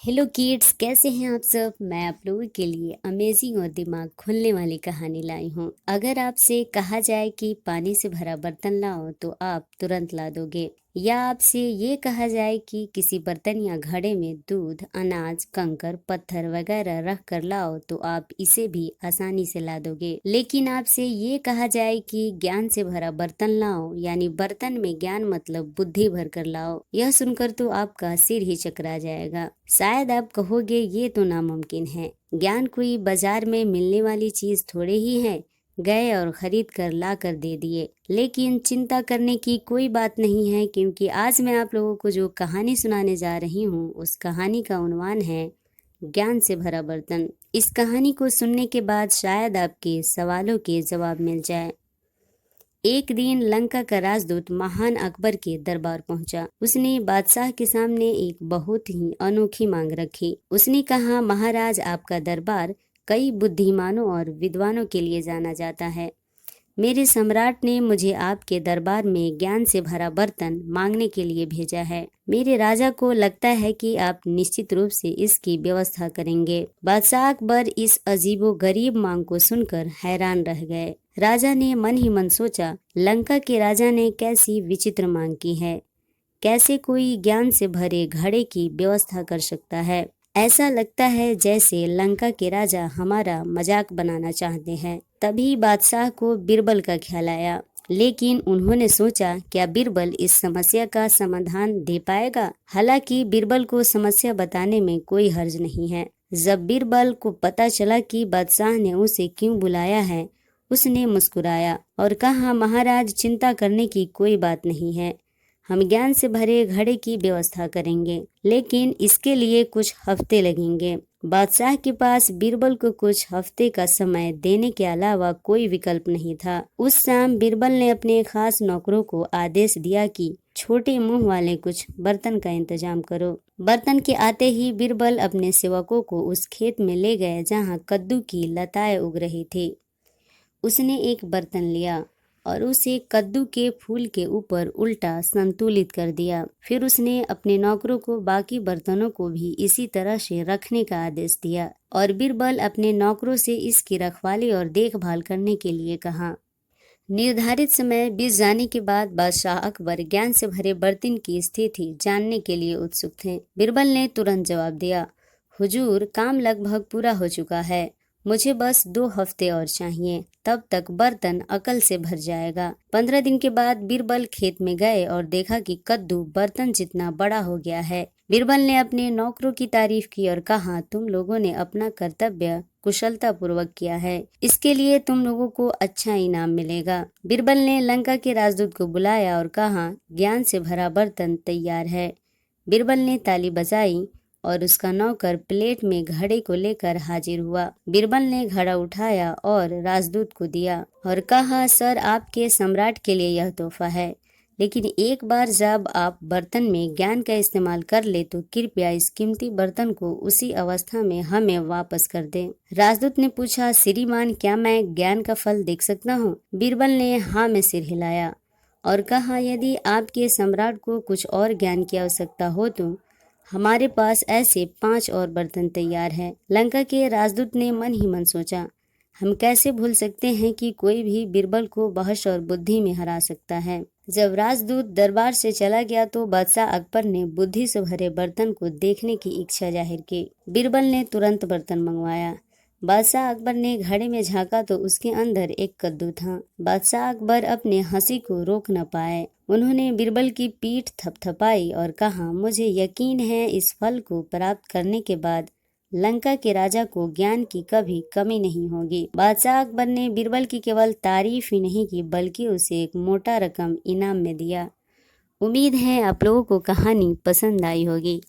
Hello kids, कैसे हैं आप सब। मैं आप लोगों के लिए अमेजिंग और दिमाग खोलने वाली कहानी लाई हूँ। अगर आपसे कहा जाए कि पानी से भरा बर्तन लाओ तो आप तुरंत ला दोगे, या आपसे ये कहा जाए कि किसी बर्तन या घड़े में दूध, अनाज, कंकर, पत्थर वगैरह रख कर लाओ तो आप इसे भी आसानी से ला दोगे। लेकिन आपसे ये कहा जाए कि ज्ञान से भरा बर्तन लाओ, यानी बर्तन में ज्ञान मतलब बुद्धि भर कर लाओ, यह सुनकर तो आपका सिर ही चकरा जाएगा। शायद आप कहोगे ये तो नामुमकिन है, ज्ञान कोई बाजार में मिलने वाली चीज थोड़े ही है, गए और खरीद कर ला कर दे दिए। लेकिन चिंता करने की कोई बात नहीं है, क्योंकि आज मैं आप लोगों को जो कहानी सुनाने जा रही हूँ उस कहानी का उन्वान है ज्ञान से भरा बर्तन। इस कहानी को सुनने के बाद शायद आपके सवालों के जवाब मिल जाए। एक दिन लंका का राजदूत महान अकबर के दरबार पहुंचा। उसने बादशाह के सामने एक बहुत ही अनोखी मांग रखी। उसने कहा, महाराज, आपका दरबार कई बुद्धिमानों और विद्वानों के लिए जाना जाता है। मेरे सम्राट ने मुझे आपके दरबार में ज्ञान से भरा बर्तन मांगने के लिए भेजा है। मेरे राजा को लगता है कि आप निश्चित रूप से इसकी व्यवस्था करेंगे। बादशाह अकबर इस अजीबो गरीब मांग को सुनकर हैरान रह गए। राजा ने मन ही मन सोचा, लंका के राजा ने कैसी विचित्र मांग की है। कैसे कोई ज्ञान से भरे घड़े की व्यवस्था कर सकता है। ऐसा लगता है जैसे लंका के राजा हमारा मजाक बनाना चाहते हैं। तभी बादशाह को बीरबल का ख्याल आया, लेकिन उन्होंने सोचा, क्या बीरबल इस समस्या का समाधान दे पाएगा। हालांकि बीरबल को समस्या बताने में कोई हर्ज नहीं है। जब बीरबल को पता चला कि बादशाह ने उसे क्यों बुलाया है, उसने मुस्कुराया और कहा, महाराज, चिंता करने की कोई बात नहीं है। हम ज्ञान से भरे घड़े की व्यवस्था करेंगे, लेकिन इसके लिए कुछ हफ्ते लगेंगे। बादशाह के पास बीरबल को कुछ हफ्ते का समय देने के अलावा कोई विकल्प नहीं था। उस शाम बीरबल ने अपने खास नौकरों को आदेश दिया कि छोटे मुंह वाले कुछ बर्तन का इंतजाम करो। बर्तन के आते ही बीरबल अपने सेवकों को उस खेत में ले गए जहाँ कद्दू की लताएं उग रही थी। उसने एक बर्तन लिया और उसे कद्दू के फूल के ऊपर उल्टा संतुलित कर दिया। फिर उसने अपने नौकरों को बाकी बर्तनों को भी इसी तरह से रखने का आदेश दिया और बीरबल अपने नौकरों से इसकी रखवाली और देखभाल करने के लिए कहा। निर्धारित समय बीत जाने के बाद बादशाह अकबर ज्ञान से भरे बर्तन की स्थिति जानने के लिए उत्सुक थे। बीरबल ने तुरंत जवाब दिया, हुजूर, काम लगभग पूरा हो चुका है। मुझे बस 2 हफ्ते और चाहिए, तब तक बर्तन अकल से भर जाएगा। 15 दिन के बाद बीरबल खेत में गए और देखा कि कद्दू बर्तन जितना बड़ा हो गया है। बीरबल ने अपने नौकरों की तारीफ की और कहा, तुम लोगों ने अपना कर्तव्य कुशलता पूर्वक किया है, इसके लिए तुम लोगों को अच्छा इनाम मिलेगा। बीरबल ने लंका के राजदूत को बुलाया और कहा, ज्ञान से भरा बर्तन तैयार है। बीरबल ने ताली बजाई और उसका नौकर प्लेट में घड़े को लेकर हाजिर हुआ। बीरबल ने घड़ा उठाया और राजदूत को दिया और कहा, सर, आपके सम्राट के लिए यह तोहफा है, लेकिन एक बार जब आप बर्तन में ज्ञान का इस्तेमाल कर ले तो कृपया इस कीमती बर्तन को उसी अवस्था में हमें वापस कर दें। राजदूत ने पूछा, श्रीमान, क्या मैं ज्ञान का फल देख सकता हूँ? बीरबल ने हाँ में सिर हिलाया और कहा, यदि आपके सम्राट को कुछ और ज्ञान की आवश्यकता हो तो हमारे पास ऐसे 5 और बर्तन तैयार हैं। लंका के राजदूत ने मन ही मन सोचा, हम कैसे भूल सकते हैं कि कोई भी बीरबल को बहस और बुद्धि में हरा सकता है। जब राजदूत दरबार से चला गया तो बादशाह अकबर ने बुद्धि से भरे बर्तन को देखने की इच्छा जाहिर की। बीरबल ने तुरंत बर्तन मंगवाया। बादशाह अकबर ने घड़े में झांका तो उसके अंदर एक कद्दू था। बादशाह अकबर अपने हंसी को रोक न पाए। उन्होंने बीरबल की पीठ थपथपाई और कहा, मुझे यकीन है इस फल को प्राप्त करने के बाद लंका के राजा को ज्ञान की कभी कमी नहीं होगी। बादशाह अकबर ने बीरबल की केवल तारीफ ही नहीं की, बल्कि उसे एक मोटा रकम इनाम में दिया। उम्मीद है आप लोगों को कहानी पसंद आई होगी।